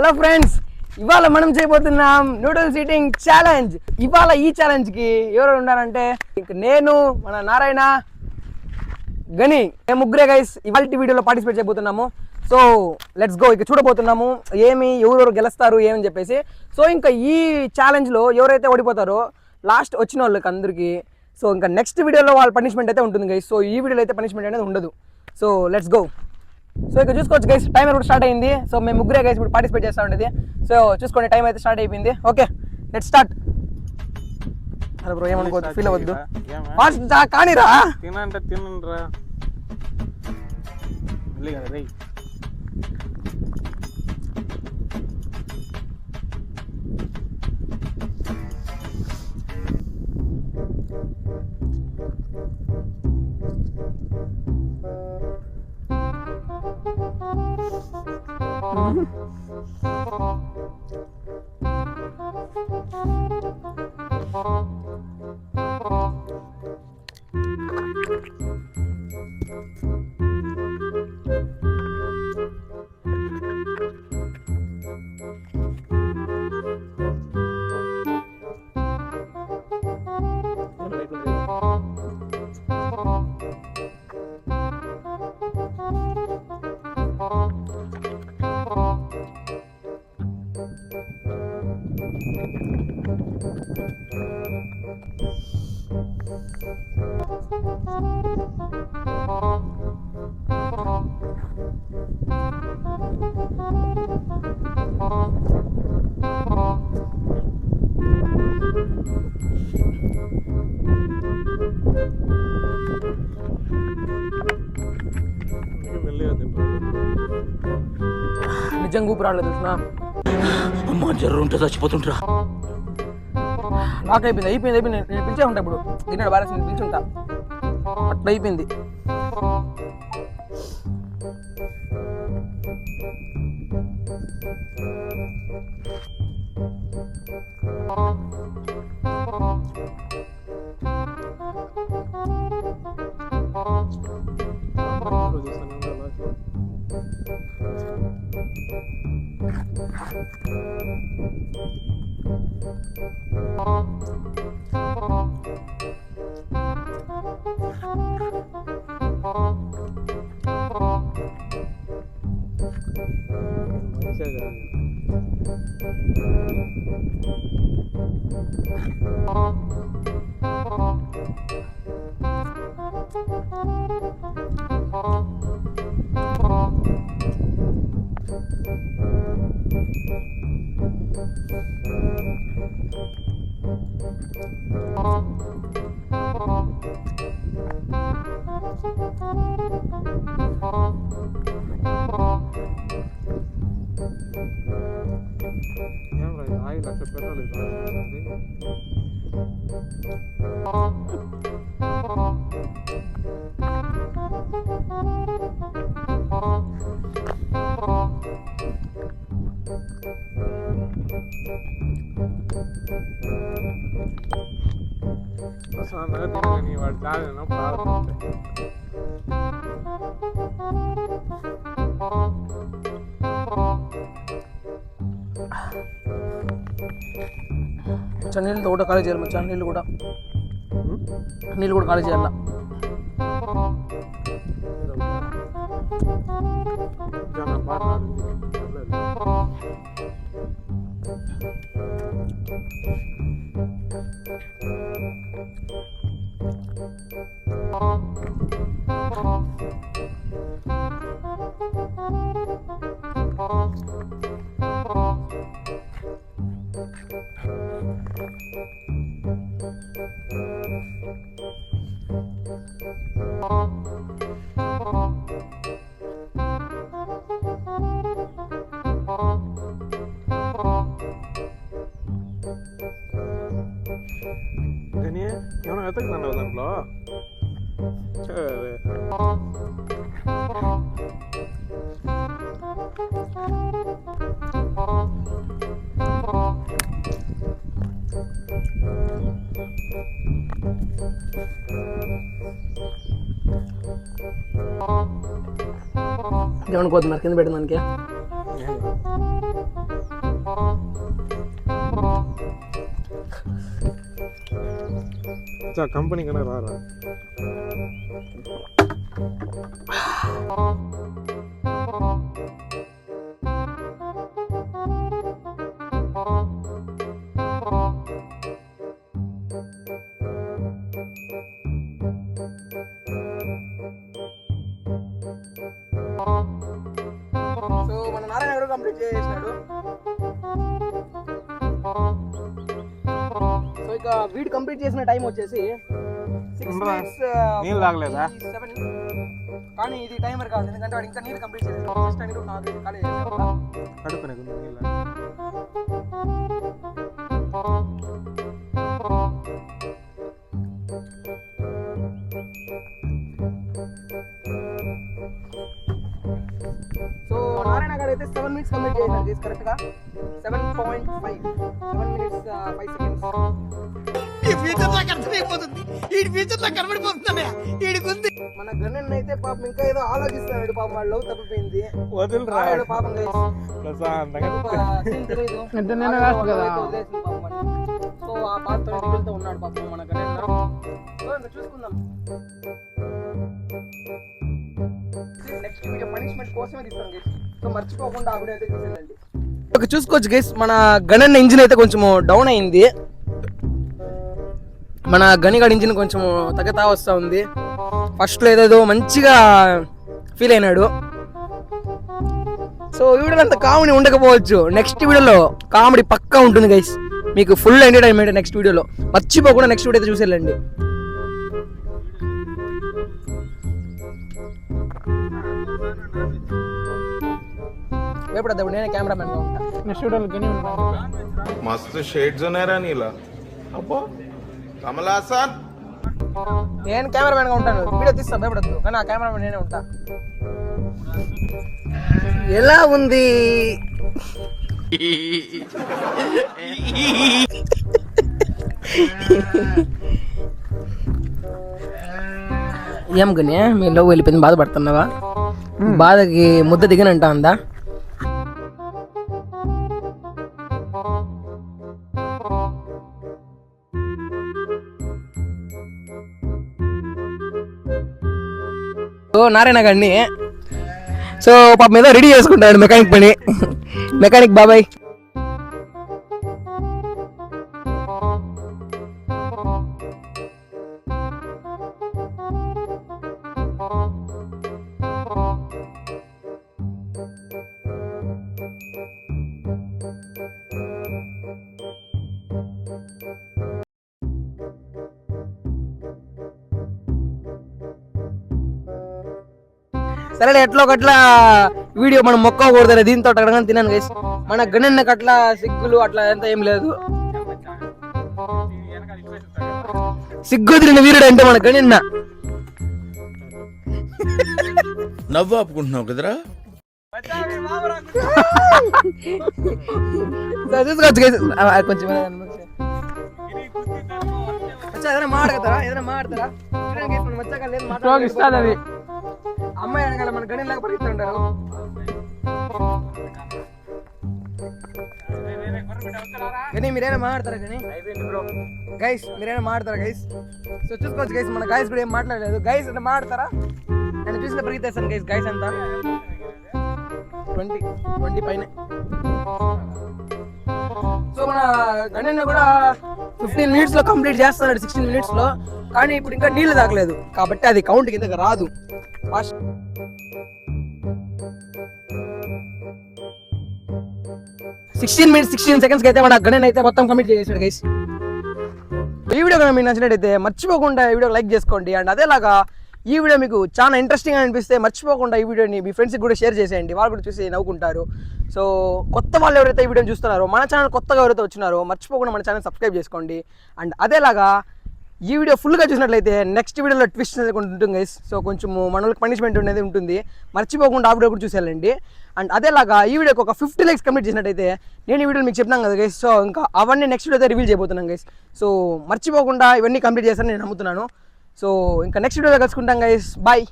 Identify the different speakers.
Speaker 1: Hello friends, ఇవాళ మనం చేయబోతున్నాం నూడిల్స్ ఈటింగ్ ఛాలెంజ్. ఇవాళ ఈ ఛాలెంజ్ కి ఎవరు ఉన్నారంటే నేను, మన నారాయణ, గని, మేము ముగ్గురే గైస్ ఇవాళ వీడియోలో పార్టిసిపేట్ చేయబోతున్నాము. So let's go. ఇక చూడబోతున్నాము ఎవరెవరు గెలుస్తారు ఏమని చెప్పేసి. సో ఇంకా ఈ ఛాలెంజ్లో ఎవరైతే ఓడిపోతారో లాస్ట్ వచ్చిన వాళ్ళకి అందరికీ సో ఇంకా నెక్స్ట్ వీడియోలో వాళ్ళ పనిష్మెంట్ అయితే ఉంటుంది గైస్. సో ఈ వీడియోలో అయితే పనిష్మెంట్ అనేది ఉండదు. So let's go. సో ఇక్కడ చూసుకోవచ్చు గైస్, టైమర్ కూడా స్టార్ట్ అయింది. సో మేము ముగ్గురే గైస్ ఇప్పుడు పార్టిసిపేట్ చేస్తూ ఉండేది. సో చూసుకోండి, టైం అయితే స్టార్ట్ అయిపోయింది. Okay, let's start. అరే బ్రో, ఏమనుకోవద్దు, ఫీల్ అవ్వద్దు. ఫాస్ట్ కానీరా,
Speaker 2: తినంటే తినండిరా.
Speaker 1: నిజంగా ఊపి రావట్లేదు తెలిసిన.
Speaker 3: అమ్మ జర్రు ఉంటే చచ్చిపోతుంటరా.
Speaker 1: నాకు అయిపోయింది. నేను పిలిచే ఉంటా ఇప్పుడు. తిన్నాడు బాగా, నేను పిలిచి ఉంటా. అట్లా అయిపోయింది.
Speaker 2: వాడు చాలు పాడుతుంటే
Speaker 1: నీళ్ళు కూడా ఖాళీ చేయాలి మచ్చా. నీళ్ళు కూడా ఖాళీ చేయాల.
Speaker 2: కానీ ఏమైనా వెతకుతున్నావు దాంట్లో.
Speaker 1: ఏమనుకోతున్నారు కింద పెట్టిన దానికి?
Speaker 2: కంపెనీ కన్నా రారా
Speaker 1: సో మన నారాయణ గారు కంప్లీట్ చేసేసినాడు. సో ఇక వీడు కంప్లీట్ చేసిన టైం వచ్చేసి 6
Speaker 2: ఉండరా?
Speaker 1: minutes,
Speaker 2: నీళ్ళు తాగలేదా?
Speaker 1: 47. కానీ ఇది టైమర్ కాదు, ఎందుకంటే వాడు ఇంకా నీళ్ళు కంప్లీట్ చేసేసాడు. ఫస్ట్ టైం నాకు ఖాళీ చేసాడు కదా.
Speaker 2: కడుపునే నీళ్ళ
Speaker 1: సో నారాయణ గారు అయితే 7 minutes కంప్లీట్ చేశారు గైస్, కరెక్ట్ గా 7.5 7 minutes 5 seconds.
Speaker 4: ఈ ఫ్యూచర్ నాకు అర్థమైపోతుంది. ఈ ఫ్యూచర్ నాకు కనబడిపోతుందన్నయ్య. ఈడికుంది.
Speaker 1: మన గణన్ అయితే పాపం ఇంకా ఏదో ఆలోచిస్తున్నాడు. పాపం వాళ్ళ లవ్ తప్పిపోయింది.
Speaker 2: వదిలిరా
Speaker 1: రాయుడు పాపం గైస్.
Speaker 2: ప్రశాంతంగా
Speaker 1: నేను లాస్ట్ కదా. సో ఆ పాత్ర దిగులుతో ఉన్నాడు పాపం మన గణన్. సో ఇంకా చూసుకుందాం. నెక్స్ట్ వీడియో పనిష్మెంట్ కోసమే తీస్తాం గైస్. సో మర్చిపోకుండా ఆ వీడియో అయితే చూసేయండి. ఓకే, చూసుకోవచ్చు గైస్, మన గణన్ ఇంజిన్ అయితే కొంచెం డౌన్ అయింది. మన గనిగాడి ఇంజిన్ కొంచెం తగ్గతా వస్తూ ఉంది. ఫస్ట్లో ఏదేదో మంచిగా ఫీల్ అయినాడు. సో ఈ వీడియోలో అంత కామెడీ ఉండకపోవచ్చు, నెక్స్ట్ వీడియోలో కామెడీ పక్కా ఉంటుంది గైస్. మీకు ఫుల్ ఎంటర్టైన్మెంట్ నెక్స్ట్ వీడియోలో. మర్చిపోకుండా నెక్స్ట్ వీడియో అయితే చూసేయండి. ఎప్పుడు నేనే కెమెరామెన్గా ఉంటా. నెక్స్ట్ వీడియోలో
Speaker 5: मस्त शेड्स नाही राणीला अप्पा कमला असा
Speaker 1: నేను కెమెరామెన్గా ఉంటాను, వీడియో తీస్తాను, భయపడద్దు. కానీ ఆ కెమెరామెన్ నేనే ఉంటా. ఎలా ఉంది? ఏం గని మీ లవ్ వెళ్ళిపోయింది, బాధపడుతున్నావా? బాధకి ముద్ద దిగనంటా ఉందా? సో నారాయణ గారిని సో పాప మీద రెడీ చేసుకుంటాడు మెకానిక్ పని. మెకానిక్ బాబాయ్. సరే ఎట్లా ఒకట్లా వీడియో మనం మొక్కకూడదు, దీంతో అక్కడ తిన్నాను గైస్. మన గణన్నకి అట్లా సిగ్గులు అట్లా ఎంత ఏం లేదు. సిగ్గు తిరిగిన వీరుడు అంటే మన గణన్న.
Speaker 3: నవ్వు ఆపుకుంటున్నావు కదరా.
Speaker 1: చూసుకోవచ్చు గైస్. కొంచెం ఏదైనా మాట్లాడతారా? ఏదైనా మాట్లాడతారా? అమ్మాయి అనగాల మన గణి లాగా పరిగెత్తుంటారు. గని మీరేనా మాట్లాడతారా? గని గైస్ మీరేనా మాట్లాడతారా గైస్? సో చూసుకోవచ్చు గైస్, మన గైస్ కూడా ఏం మాట్లాడలేదు. గైస్ అంటే మాట్లాడతారా? నేను చూసిన పరిగెత్తేస్తాను గైస్. గైస్ అంతా 20 పైన. సో మన గణ్యన్న కూడా 15 minutes లో కంప్లీట్ చేస్తున్నాడు, 16 minutes లో. కానీ ఇప్పుడు ఇంకా నీళ్లు తాగలేదు కాబట్టి అది కౌంట్ కిందకి రాదు. 16 minutes 16 seconds అయితే మన గణన్ అయితే మొత్తం కంప్లీట్ చేసాడు గైస్. ఈ వీడియో కనుక మీకు నచ్చినట్టయితే మర్చిపోకుండా ఈ వీడియో లైక్ చేసుకోండి. అండ్ అదేలాగా ఈ వీడియో మీకు చాలా ఇంట్రెస్టింగ్ అనిపిస్తే మర్చిపోకుండా ఈ వీడియోని మీ ఫ్రెండ్స్కి కూడా షేర్ చేసేయండి, వాళ్ళు కూడా చూసి నవ్వుకుంటారు. సో కొత్త వాళ్ళు ఎవరైతే ఈ వీడియోని చూస్తున్నారో, మన ఛానల్ కొత్తగా ఎవరైతే వచ్చినారో మర్చిపోకుండా మన ఛానల్ సబ్స్క్రైబ్ చేసుకోండి. అండ్ అదేలాగా ఈ వీడియో ఫుల్గా చూసినట్లయితే నెక్స్ట్ వీడియోలో ట్విస్ట్ అనేది ఉంటుంది గైస్. సో కొంచెం మన వాళ్ళకి పనిష్మెంట్ అనేది ఉంటుంది, మర్చిపోకుండా ఆ వీడియో కూడా చూసేయాలండి. అండ్ అదేలాగా ఈ వీడియోకి ఒక 50 likes కంప్లీట్ చేసినట్టయితే నేను ఈ వీడియో మీకు చెప్తాను కదా గైస్. సో ఇంకా అవన్నీ నెక్స్ట్ వీడియో అయితే రివీల్ చేయబోతున్నాను గైస్. సో మర్చిపోకుండా ఇవన్నీ కంప్లీట్ చేస్తానని నేను నమ్ముతున్నాను. సో ఇంకా నెక్స్ట్ వీడియోలో కలుసుకుంటాం గైస్. బాయ్.